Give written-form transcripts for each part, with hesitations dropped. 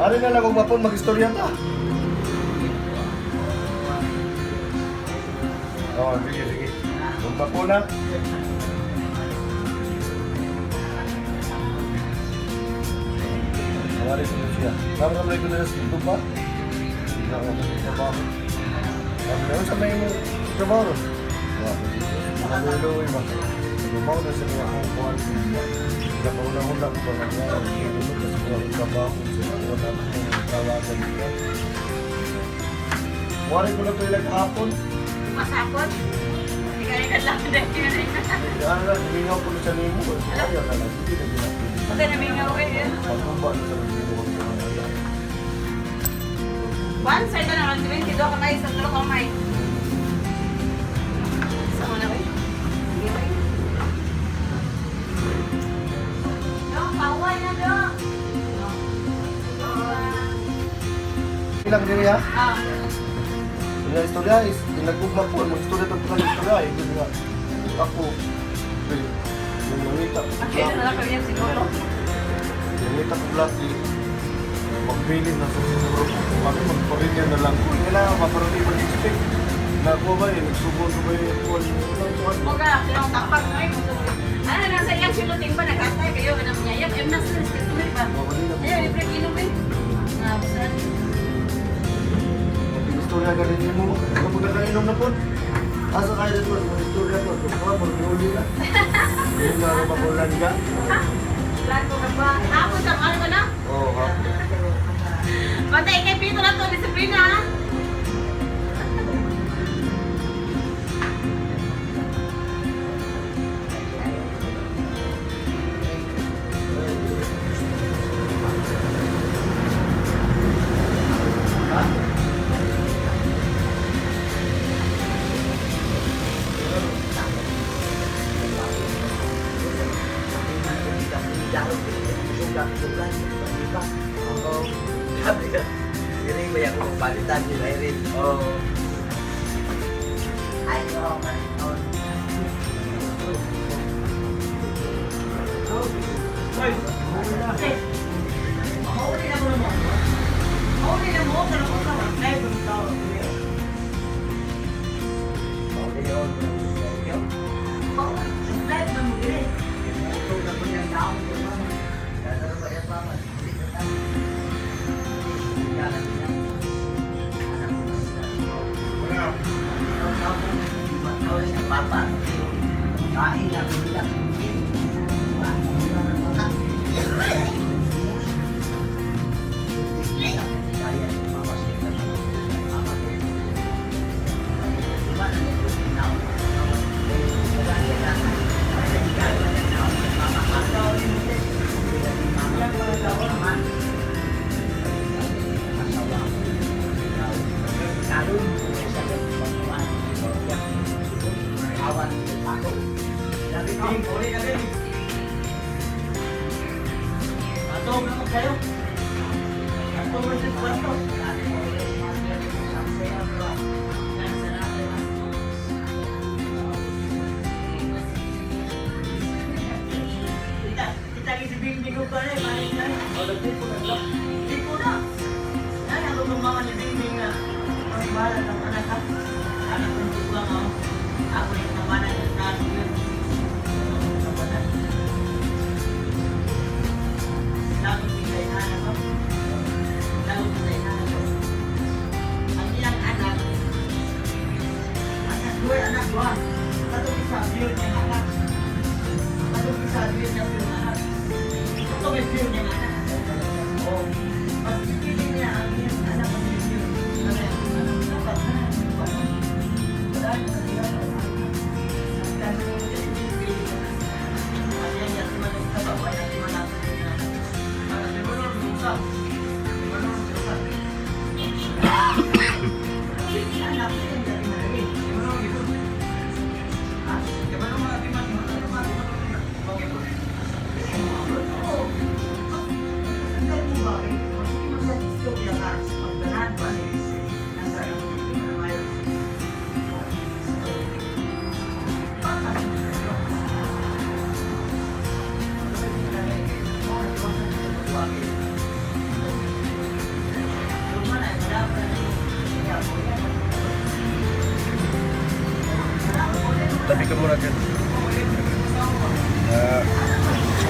Ano na lang kung mapon mag-istorya ta. Oo, sige, sige. Kung mapon na. Nawari ko na siya. Kamay ko na sa ito pa. Hindi na ako trabaho. Kami na sa may trabaho. Nakululoy ba? Lumaw na sa mga akong kuhan. Nakauna-una ko ba nga. Hindi mo kasi mga trabaho. Wala na akong tawagan nila. Nawari ko na ito ilang hapon. Masapon? Hindi ka rin lang dahil. Ano lang, hiningaw ko na sa nimo. Ayaw na lang. Hindi na ginagawa. Okay, namingaw eh. Pagkumba na sa nimo. One side na naman, 22 kamay, sa tulong kamay. Sa una ba? Sige ba? Dok, kaway na dok. Ilang diri ha? Ah, Yung istorya is, pinagugma po, mag-istorya ito po istorya eh. Kasi nga, ako, yung nangita ko okay na lang kami yan siguro. nangita ko lagi, magbilin na sa siguro kung ano, magparinya na lang. Kung kailangan, maparami mag-expect. Nakuha ba eh, nagsubon-subay ako. Oga, sinong tapak mo eh. Ano, nasa iyan sinuting ba? Nag-atay kayo, anong niyayap. Nasa rin ba? Ayaw, libre inom eh. Ah, busan. Istorya ka rin mo, kapag nakainom na po. Asa kayo dito, mag-istorya po. Kung mga, mag-iuli na. Yung mga makulan ka. Lago ka ba? Ako sa ano ka na? Oo, ha? Patay kay Pito na to, disiplina ha? Sabi ka, hindi ba yung palitan ni Irene? Oo. Ay, oo, maniton. Mahuli na mo na mo. Mahuli na mo, pero kung sa live ng tao. Okay, yun. Live na mo din. Ito na po yung down. Kaya ba yan pa? Papa, kain na bilang.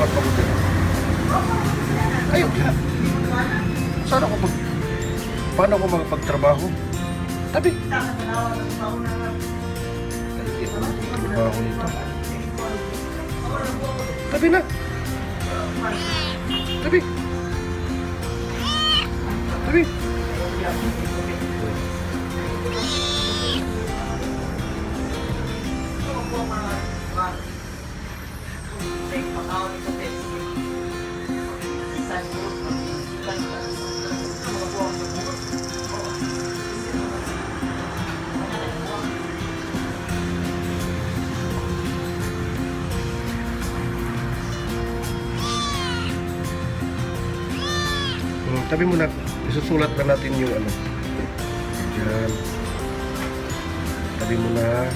susulat mabuti. Ayun ka. Saan ako paano ako makapagtrabaho? Tabi. Hindi ako magtrabaho nito. Tabi na. Tabi. Tabi. Tabi mo na, isusulat na natin yung ano. Yan. Tabi mo na.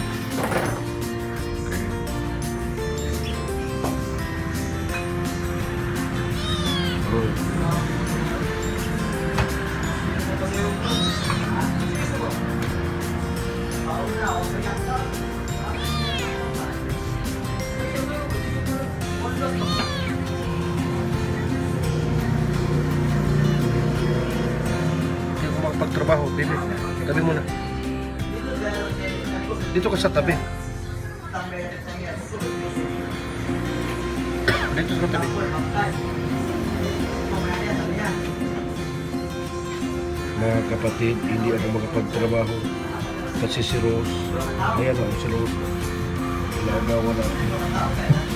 Okay. Hindi ako makapagtrabaho, baby. Tabi mo na. Dito ka sa tabi. Dito sa tabi. Mga kapatid, hindi ako makapagtrabaho kasi si Rose, ayan ang si Rose, ilagawa natin.